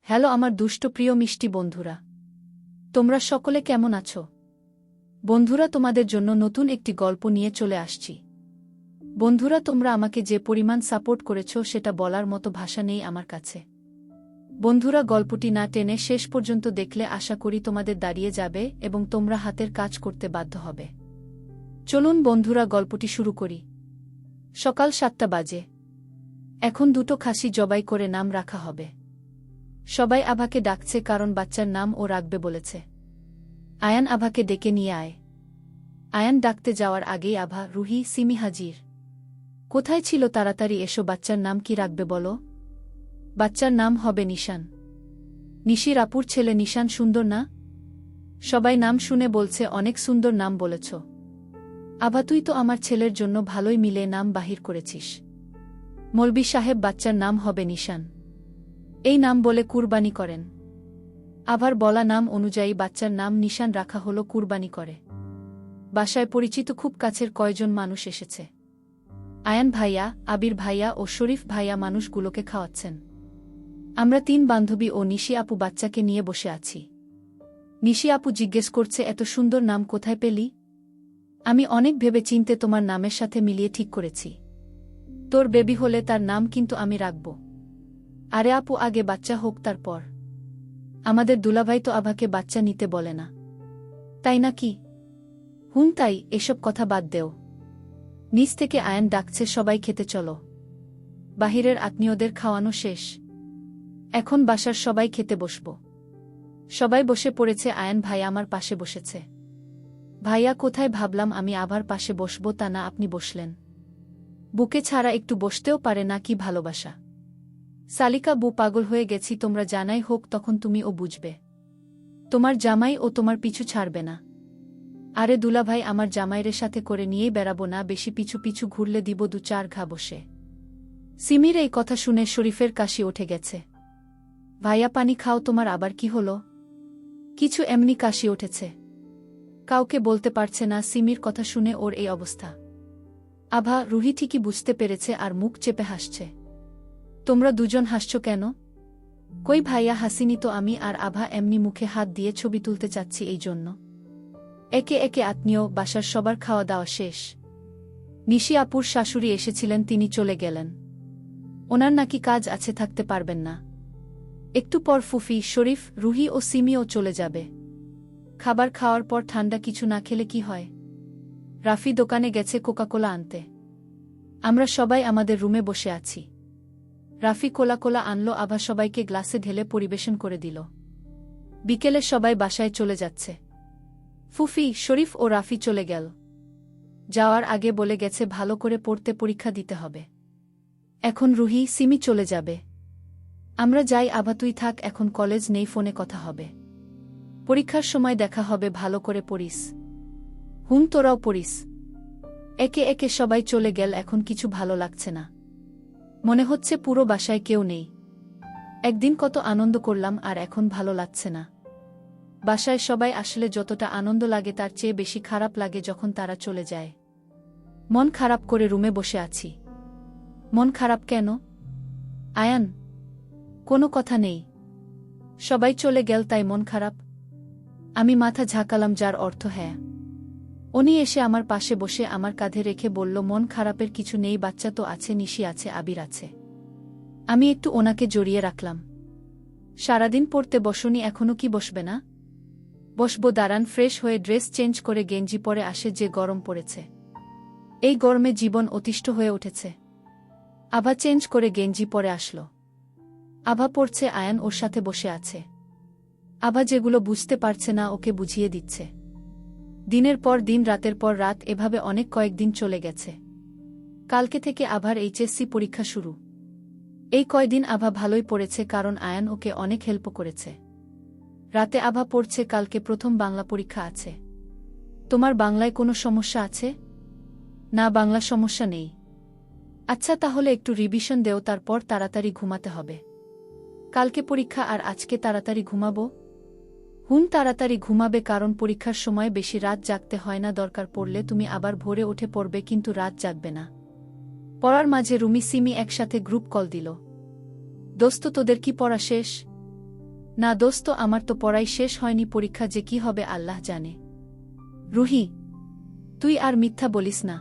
Hello আমার দুষ্ট প্রিয় মিষ্টি বন্ধুরা, তোমরা সকলে কেমন আছো? বন্ধুরা, তোমাদের জন্য নতুন একটি গল্প নিয়ে চলে আসছি। বন্ধুরা, তোমরা আমাকে যে পরিমাণ সাপোর্ট করেছ সেটা বলার মতো ভাষা নেই আমার কাছে। বন্ধুরা, গল্পটি না টেনে শেষ পর্যন্ত দেখলে আশা করি তোমাদের দাঁড়িয়ে যাবে এবং তোমরা হাতের কাজ করতে বাধ্য হবে। চলুন বন্ধুরা, গল্পটি শুরু করি। সকাল 7টা বাজে। এখন দুটো খাসি জবাই করে নাম রাখা হবে। সবাই আভাকে ডাকছে কারণ বাচ্চার নাম ও রাখবে বলেছে। আয়ান আভাকে ডেকে নিয়ে আয়। আয়ান ডাকতে যাওয়ার আগেই আভা, রুহি, সিমি হাজির। কোথায় ছিল? তাড়াতাড়ি এসো, বাচ্চার নাম কি রাখবে বলো? বাচ্চার নাম হবে নিশান। নিশির আপুর ছেলে নিশান সুন্দর না? সবাই নাম শুনে বলছে অনেক সুন্দর নাম বলেছ। আভা, তুই তো আমার ছেলের জন্য ভালোই মিলে নাম বাহির করেছিস। মৌলবি সাহেব, বাচ্চার নাম হবে নিশান। এই নাম বলে কুরবানি করেন। আভার বলা নাম অনুযায়ী বাচ্চার নাম নিশান রাখা হলো কুরবানি করে। বাসায় পরিচিত খুব কাছের কয়জন মানুষ এসেছে। আয়ান ভাইয়া, আবির ভাইয়া ও শরীফ ভাইয়া মানুষগুলোকে খাওয়াচ্ছেন। আমরা 3 বান্ধবী ও নিশি আপু বাচ্চাকে নিয়ে বসে আছি। নিশি আপু জিজ্ঞেস করছে, এত সুন্দর নাম কোথায় পেলি? আমি অনেক ভেবে চিন্তে তোমার নামের সাথে মিলিয়ে ঠিক করেছি। তোর বেবি হলে তার নাম কিন্তু আমি রাখব। আরে আপু, আগে বাচ্চা হোক তারপর। আমাদের দুলাভাই তো আভাকে বাচ্চা নিতে বলে না, তাই নাকি? তাই, এসব কথা বাদ দেও। নিচ থেকে আয়ান ডাকছে, সবাই খেতে চলো। বাহিরের আত্মীয়দের খাওয়ানো শেষ, এখন বাসার সবাই খেতে বসব। সবাই বসে পড়েছে। আয়ান ভাই আমার পাশে বসেছে। ভাইয়া কোথায়? ভাবলাম আমি আভার পাশে বসব, তা না আপনি বসলেন। বুকে ছাড়া একটু বসতেও পারে না, কি ভালোবাসা। সালিকা বউ, পাগল হয়ে গেছি, তোমরা জানাই হোক তখন তুমি ও বুঝবে। তোমার জামাই ও তোমার পিছু ছাড়বে না। আরে দুলাভাই, আমার জামাইরের সাথে করে নিয়েই বেড়াবো না, বেশি পিছু পিছু ঘুরলে দিব 2-4 ঘা বসে। সিমির এই কথা শুনে শরীফের কাশি উঠে গেছে। ভাইয়া পানি খাও, তোমার আবার কি হলো? কিছু, এমনি কাশি উঠেছে। কাউকে বলতে পারছে না সিমির কথা শুনে ওর এই অবস্থা। আভা, রুহি ঠিকই বুঝতে পেরেছে আর মুখ চেপে হাসছে। তোমরা দুজন হাসছ কেন? কই ভাইয়া, হাসিনি তো। আমি আর আভা এমনি মুখে হাত দিয়ে ছবি তুলতে চাচ্ছি এই জন্য। একে একে আত্মীয় বাসার সবার খাওয়া দাওয়া শেষ। নিশি আপুর শাশুড়ি এসেছিলেন, তিনি চলে গেলেন। ওনার নাকি কাজ আছে, থাকতে পারবেন না। একটু পর ফুফি, শরীফ, রুহি ও সিমিও চলে যাবে। খাবার খাওয়ার পর ঠান্ডা কিছু না খেলে কি হয়? রাফি দোকানে গেছে কোকাকোলা আনতে। আমরা সবাই আমাদের রুমে বসে আছি। রাফি কোলা আনলো, আভা সবাইকে গ্লাসে ঢেলে পরিবেশন করে দিল। বিকেলে সবাই বাসায় চলে যাচ্ছে। ফুফি, শরীফ ও রাফি চলে গেল। যাওয়ার আগে বলে গেছে ভালো করে পড়তে, পরীক্ষা দিতে হবে। এখন রুহি, সিমি চলে যাবে। আমরা যাই। আভা তুই থাক, এখন কলেজ নেই, ফোনে কথা হবে। পরীক্ষার সময় দেখা হবে, ভালো করে পড়িস। তোরাও পড়িস। একে একে সবাই চলে গেল। এখন কিছু ভালো লাগছে না। মনে হচ্ছে পুরো বাসায় কেউ নেই। একদিন কত আনন্দ করলাম আর এখন ভালো লাগছে না। বাসায় সবাই আসলে যতটা আনন্দ লাগে তার চেয়ে বেশি খারাপ লাগে যখন তারা চলে যায়। মন খারাপ করে রুমে বসে আছি। মন খারাপ কেন? আয়ান, কোনো কথা নেই। সবাই চলে গেল তাই মন খারাপ? আমি মাথা ঝাঁকালাম, যার অর্থ হ্যাঁ। উনি এসে আমার পাশে বসে আমার কাঁধে রেখে বলল, মন খারাপের কিছু নেই, বাচ্চা তো আছে, নিশি আছে, আবির আছে। আমি একটু ওনাকে জড়িয়ে রাখলাম। সারাদিন পড়তে বসনি, এখনো কি বসবে না? বসবো, দাঁড়ান। ফ্রেশ হয়ে ড্রেস চেঞ্জ করে গেঞ্জি পরে আসে, যে গরম পড়েছে। এই গরমে জীবন অতিষ্ঠ হয়ে উঠেছে। আভা চেঞ্জ করে গেঞ্জি পরে আসলো। আভা পড়ছে, আয়ান ওর সাথে বসে আছে। আভা যেগুলো বুঝতে পারছে না ওকে বুঝিয়ে দিচ্ছে। দিনের পর দিন, রাতের পর রাত, এভাবে অনেক কয়েকদিন চলে গেছে। কালকে থেকে আভার এইচএসসি পরীক্ষা শুরু। এই কয়দিন আভা ভালোই পড়েছে কারণ আয়ান ওকে অনেক হেল্প করেছে। রাতে আভা পড়ছে, কালকে প্রথম বাংলা পরীক্ষা আছে। তোমার বাংলায় কোনো সমস্যা আছে? না, বাংলা সমস্যা নেই। আচ্ছা, তাহলে একটু রিভিশন দেও, তারপর তাড়াতাড়ি ঘুমাতে হবে। কালকে পরীক্ষা আর আজকে তাড়াতাড়ি ঘুমাবো? তাড়াতাড়ি ঘুমাবে কারণ পরীক্ষার সময় বেশি রাত জাগতে হয় না। দরকার পড়লে তুমি আবার ভোরে উঠে পড়বে, কিন্তু রাত জাগবে না। পড়ার মাঝে রুমি, সিমি একসাথে গ্রুপ কল দিল। দোস্ত, তোদের কি পড়া শেষ? না দোস্ত, আমার তো পড়াই শেষ হয়নি, পরীক্ষা যে কি হবে আল্লাহ জানে। রুহি, তুই আর মিথ্যা বলিস না।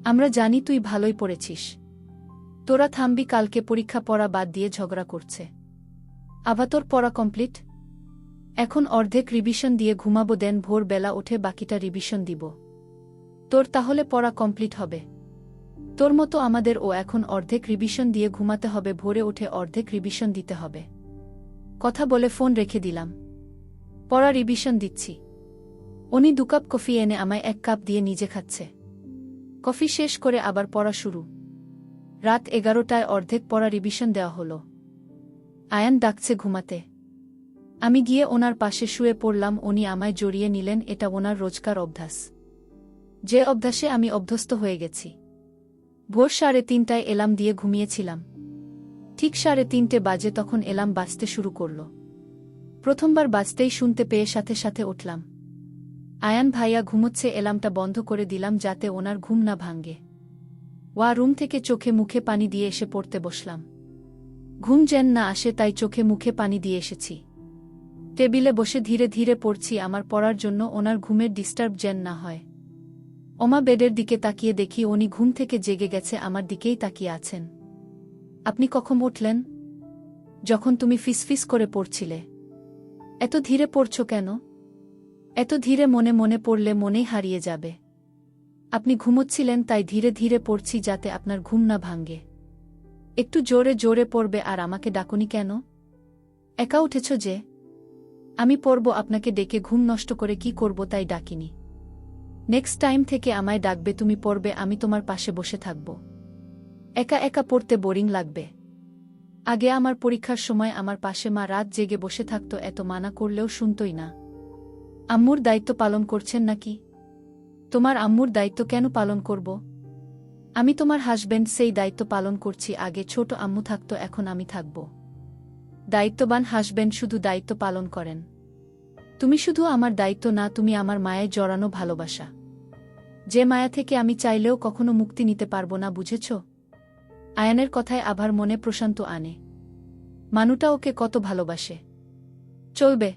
আমরা জানি তুই ভালোই পড়েছিস। তোরা থামবি, কালকে পরীক্ষা পড়া বাদ দিয়ে ঝগড়া করছে। আভা, তোর পড়া কমপ্লিট? এখন অর্ধেক রিভিশন দিয়ে ঘুমাবো, দেন ভোরবেলা উঠে বাকিটা রিভিশন দিব। তোর তাহলে পড়া কমপ্লিট হবে? তোর মতো আমাদেরও এখন অর্ধেক রিভিশন দিয়ে ঘুমাতে হবে, ভোরে উঠে অর্ধেক রিভিশন দিতে হবে। কথা বলে ফোন রেখে দিলাম। পড়া রিভিশন দিচ্ছি। উনি 2 কাপ কফি এনে আমায় 1 কাপ দিয়ে নিজে খাচ্ছে। কফি শেষ করে আবার পড়া শুরু। রাত 11টায় অর্ধেক পড়া রিভিশন দেওয়া হলো। আয়ান ডাকছে ঘুমাতে। আমি গিয়ে ওনার পাশে শুয়ে পড়লাম। উনি আমায় জড়িয়ে নিলেন। এটা ওনার রোজকার অভ্যাস, যে অভ্যাসে আমি অভ্যস্ত হয়ে গেছি। ভোর 3:30টায় এলার্ম দিয়ে ঘুমিয়েছিলাম। ঠিক 3:30 বাজে তখন এলার্ম বাজতে শুরু করল। প্রথমবার বাজতেই শুনতে পেয়ে সাথে সাথে উঠলাম। আয়ান ভাইয়া ঘুমোচ্ছে, এলার্মটা বন্ধ করে দিলাম যাতে ওনার ঘুম না ভাঙ্গে। রুম থেকে চোখে মুখে পানি দিয়ে এসে পড়তে বসলাম। ঘুম যেন না আসে তাই চোখে মুখে পানি দিয়ে এসেছি। টেবিলে বসে ধীরে ধীরে পড়ছি আমার পড়ার জন্য ওনার ঘুমের ডিস্টার্ব যেন না হয়। ওমা বেডের দিকে তাকিয়ে দেখি উনি ঘুম থেকে জেগে গেছে, আমার দিকেই তাকিয়ে আছেন। আপনি কখন উঠলেন? যখন তুমি ফিসফিস করে পড়ছিলে। এত ধীরে পড়ছ কেন? এত ধীরে মনে মনে পড়লে মনেই হারিয়ে যাবে। আপনি ঘুমোচ্ছিলেন তাই ধীরে ধীরে পড়ছি যাতে আপনার ঘুম না ভাঙ্গে। একটু জোরে জোরে পড়বে। আর আমাকে ডাকুনি কেন? একা উঠেছ যে। আমি পড়ব, আপনাকে ডেকে ঘুম নষ্ট করে কি করব তাই ডাকিনি। নেক্সট টাইম থেকে আমায় ডাকবে, তুমি পড়বে, আমি তোমার পাশে বসে থাকব। একা একা পড়তে বোরিং লাগবে। আগে আমার পরীক্ষার সময় আমার পাশে মা রাত জেগে বসে থাকত, এত মানা করলেও শুনতই না। আম্মুর দায়িত্ব পালন করছেন নাকি? তোমার আম্মুর দায়িত্ব কেন পালন করব? আমি তোমার হাজবেন্ড, সেই দায়িত্ব পালন করছি। আগে ছোট আম্মু থাকতো, এখন আমি থাকব। দায়িত্ববান হাজবেন্ড শুধু দায়িত্ব পালন করেন। তুমি শুধু আমার দায়িত্ব না, তুমি আমার মায়ের জড়ানো ভালোবাসা, যে মায়া থেকে আমি চাইলেও কখনো মুক্তি নিতে পারব না, বুঝেছ? আয়ানের কথায় আভার মনে প্রশান্ত আনে। মানুটা ওকে কত ভালোবাসে। চলবে।